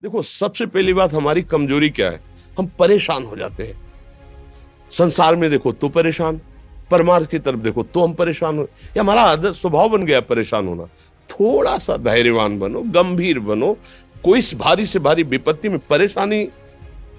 देखो, सबसे पहली बात हमारी कमजोरी क्या है? हम परेशान हो जाते हैं। संसार में देखो तो परेशान, परमार्थ की तरफ देखो तो हम परेशान हो, ये हमारा आदत स्वभाव बन गया परेशान होना। थोड़ा सा धैर्यवान बनो, गंभीर बनो। कोई इस भारी से भारी विपत्ति में परेशानी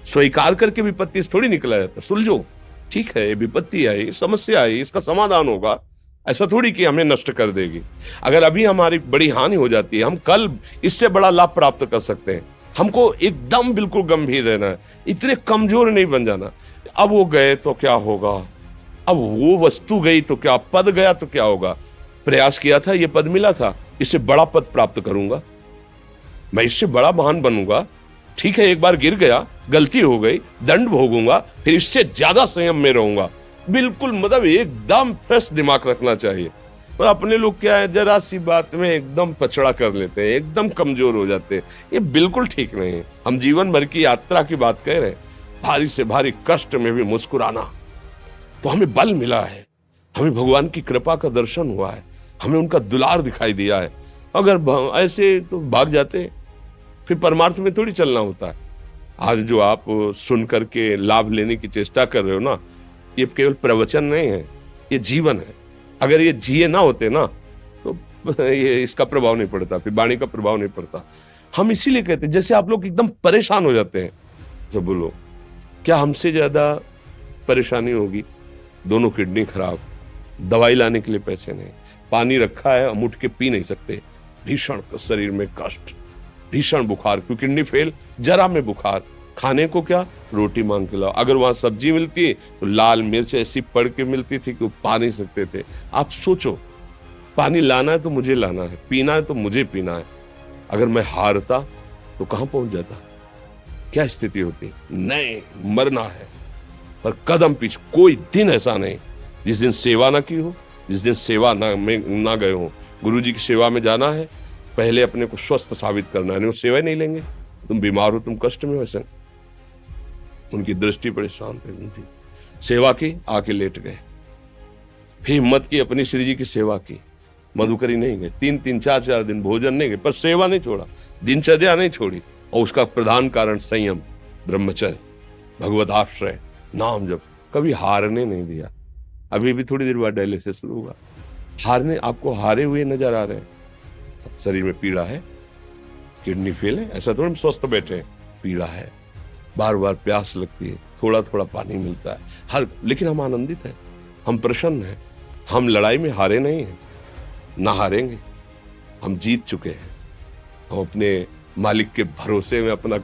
स्वीकार करके विपत्ति से थोड़ी निकला जाता। सुलझो, ठीक है, ये विपत्ति आई, समस्या आई, इसका समाधान होगा। ऐसा थोड़ी कि हमें नष्ट कर देगी। अगर अभी हमारी बड़ी हानि हो जाती है, हम कल इससे बड़ा लाभ प्राप्त कर सकते हैं। हमको एकदम बिल्कुल गंभीर रहना है, इतने कमजोर नहीं बन जाना। अब वो गए तो क्या होगा, अब वो वस्तु गई तो क्या, पद गया तो क्या होगा। प्रयास किया था, ये पद मिला था, इससे बड़ा पद प्राप्त करूंगा, मैं इससे बड़ा महान बनूंगा। ठीक है, एक बार गिर गया, गलती हो गई, दंड भोगूंगा, फिर इससे ज्यादा संयम में रहूंगा। बिल्कुल मतलब एकदम फ्रेश दिमाग रखना चाहिए। पर अपने लोग क्या है, जरा सी बात में एकदम पछड़ा कर लेते हैं, एकदम कमजोर हो जाते हैं। ये बिल्कुल ठीक नहीं है। हम जीवन भर की यात्रा की बात कह रहे हैं, भारी से भारी कष्ट में भी मुस्कुराना, तो हमें बल मिला है, हमें भगवान की कृपा का दर्शन हुआ है, हमें उनका दुलार दिखाई दिया है। अगर ऐसे तो भाग जाते, फिर परमार्थ में थोड़ी चलना होता है। आज जो आप सुन करके लाभ लेने की चेष्टा कर रहे हो ना, ये केवल प्रवचन नहीं है, ये जीवन है। अगर ये जिए ना होते ना, तो ये इसका प्रभाव नहीं पड़ता, फिर वाणी का प्रभाव नहीं पड़ता। हम इसीलिए कहते हैं, जैसे आप लोग एकदम परेशान हो जाते हैं जब बोलो, क्या हमसे ज्यादा परेशानी होगी? दोनों किडनी खराब, दवाई लाने के लिए पैसे नहीं, पानी रखा है हम उठ के पी नहीं सकते, भीषण शरीर में कष्ट, भीषण बुखार, क्योंकि किडनी फेल, जरा में बुखार, खाने को क्या, रोटी मांग के लाओ। अगर वहां सब्जी मिलती है तो लाल मिर्च ऐसी पड़ के मिलती थी कि वो पा नहीं सकते थे। आप सोचो, पानी लाना है तो मुझे लाना है, पीना है तो मुझे पीना है। अगर मैं हारता तो कहां पहुंच जाता, क्या स्थिति होती? नहीं, मरना है, पर कदम पीछे। कोई दिन ऐसा नहीं जिस दिन सेवा ना की हो, जिस दिन सेवा ना गए हो। गुरु जी की सेवा में जाना है, पहले अपने को स्वस्थ साबित करना है, नहीं वो सेवा नहीं लेंगे। तुम बीमार हो, तुम कष्ट में हो, ऐसे उनकी दृष्टि परेशान थे, उनकी सेवा की, आके लेट गए। फिर हिम्मत की, अपनी श्री जी की सेवा की, मधुकरी नहीं गए, 3-3 4-4 दिन भोजन नहीं गए, पर सेवा नहीं छोड़ा, दिनचर्या नहीं छोड़ी। और उसका प्रधान कारण संयम, ब्रह्मचर्य, भगवत आश्रय, नाम जप, कभी हारने नहीं दिया। अभी भी थोड़ी देर बाद डायलिसिस शुरू होगा, हारने, आपको हारे हुए नजर आ रहे हैं। शरीर में पीड़ा है, किडनी फेल है, ऐसा तो हम स्वस्थ बैठे हैं, पीड़ा है, बार बार प्यास लगती है, थोड़ा थोड़ा पानी मिलता है, लेकिन हम आनंदित हैं, हम प्रसन्न हैं। हम लड़ाई में हारे नहीं हैं, ना हारेंगे, हम जीत चुके हैं। हम अपने मालिक के भरोसे में अपना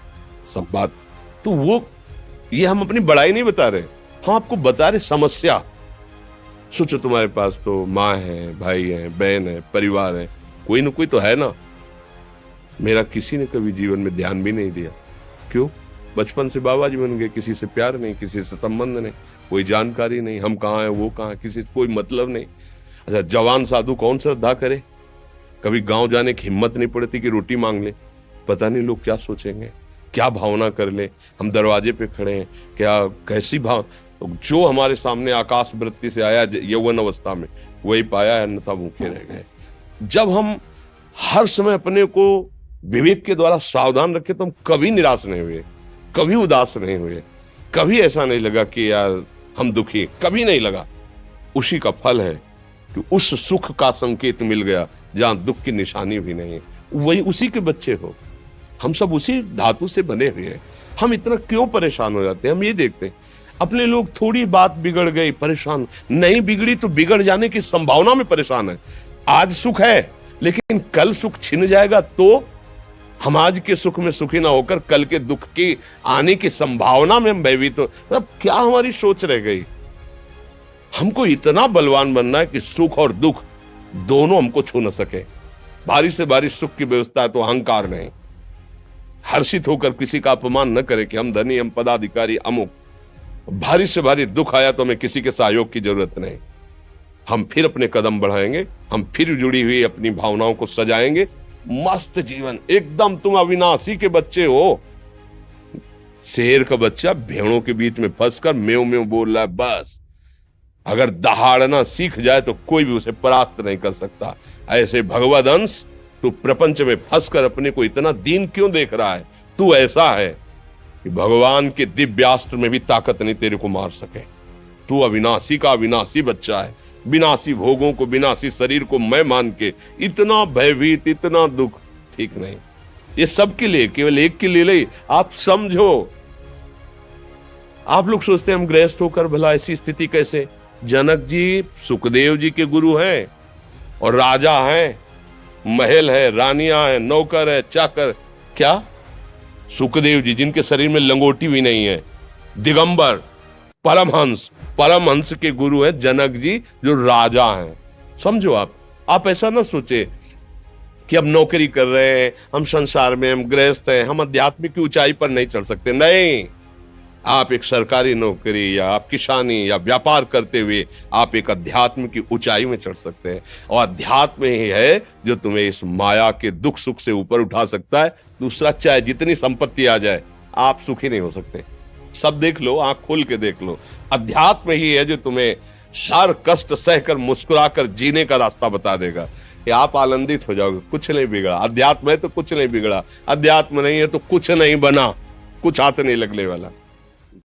सब बात, तो वो ये हम अपनी बड़ाई नहीं बता रहे, हम आपको बता रहे समस्या। सोचो, तुम्हारे पास तो माँ है, भाई है, बहन है, परिवार है, कोई ना कोई तो है ना। मेरा किसी ने कभी जीवन में ध्यान भी नहीं दिया। क्यों? बचपन से बाबा जी बन गए, किसी से प्यार नहीं, किसी से संबंध नहीं, कोई जानकारी नहीं, हम कहाँ हैं, वो कहाँ, किसी से कोई मतलब नहीं। अच्छा, जवान साधु कौन श्रद्धा करे? कभी गांव जाने की हिम्मत नहीं पड़ती कि रोटी मांग ले, पता नहीं लोग क्या सोचेंगे, क्या भावना कर ले। हम दरवाजे पे खड़े हैं, क्या कैसी भाव, जो हमारे सामने आकाश वृत्ति से आया यौवन अवस्था में, वही पाया, अन्यथा भूखे रह गए। जब हम हर समय अपने को विवेक के द्वारा सावधान रखे, तो हम कभी निराश नहीं हुए, कभी उदास नहीं हुए, कभी ऐसा नहीं लगा कि यार हम दुखी, कभी नहीं लगा। उसी का फल है कि उस सुख का संकेत मिल गया जहां दुख की निशानी भी नहीं है। वही उसी के बच्चे हो, हम सब उसी धातु से बने हुए हैं। हम इतना क्यों परेशान हो जाते हैं? हम ये देखते हैं, अपने लोग थोड़ी बात बिगड़ गई परेशान, नहीं बिगड़ी तो बिगड़ जाने की संभावना में परेशान है। आज सुख है, लेकिन कल सुख छिन जाएगा, तो हम आज के सुख में सुखी ना होकर कल के दुख की आने की संभावना में हम भयभीत हो। मतलब क्या हमारी सोच रह गई? हमको इतना बलवान बनना है कि सुख और दुख दोनों हमको छू न सके। भारी से भारी सुख की व्यवस्था है तो अहंकार नहीं, हर्षित होकर किसी का अपमान न करे कि हम धनी, हम पदाधिकारी, अमुक। भारी से भारी दुख आया तो हमें किसी के सहयोग की जरूरत नहीं, हम फिर अपने कदम बढ़ाएंगे, हम फिर जुड़ी हुई अपनी भावनाओं को सजाएंगे। मस्त जीवन, एकदम तुम अविनाशी के बच्चे हो। शेर का बच्चा भेड़ों के बीच में फंसकर म्यों म्यों बोल रहा है, बस अगर दहाड़ना सीख जाए तो कोई भी उसे परास्त नहीं कर सकता। ऐसे भगवद अंश, तू प्रपंच में फंसकर अपने को इतना दीन क्यों देख रहा है? तू ऐसा है कि भगवान के दिव्यास्त्र में भी ताकत नहीं तेरे को मार सके। तू अविनाशी का अविनाशी बच्चा है। विनाशी भोगों को, विनाशी शरीर को मैं मान के इतना भयभीत, इतना दुख ठीक नहीं। ये सबके लिए, केवल एक के लिए नहीं। आप समझो, आप लोग सोचते हैं हम गृहस्थ होकर भला ऐसी स्थिति कैसे। जनक जी सुखदेव जी के गुरु हैं और राजा हैं, महल है, रानियां हैं, नौकर है, चाकर। क्या सुखदेव जी जिनके शरीर में लंगोटी भी नहीं है, दिगंबर, परमहंस के गुरु हैं जनक जी जो राजा हैं। समझो, आप ऐसा ना सोचे कि हम नौकरी कर रहे हैं, हम संसार में, हम गृहस्थ हैं, हम आध्यात्मिक की ऊंचाई पर नहीं चढ़ सकते। नहीं, आप एक सरकारी नौकरी या आप किसानी या व्यापार करते हुए आप एक अध्यात्म की ऊंचाई में चढ़ सकते हैं। और अध्यात्म ही है जो तुम्हें इस माया के दुख सुख से ऊपर उठा सकता है। दूसरा, चाहे जितनी संपत्ति आ जाए, आप सुखी नहीं हो सकते। सब देख लो, आंख खोल के देख लो। अध्यात्म ही है जो तुम्हें हर कष्ट सहकर मुस्कुराकर जीने का रास्ता बता देगा कि आप आनंदित हो जाओगे। कुछ नहीं बिगड़ा। अध्यात्म है तो कुछ नहीं बिगड़ा, अध्यात्म नहीं है तो कुछ नहीं बना, कुछ हाथ नहीं लगने वाला।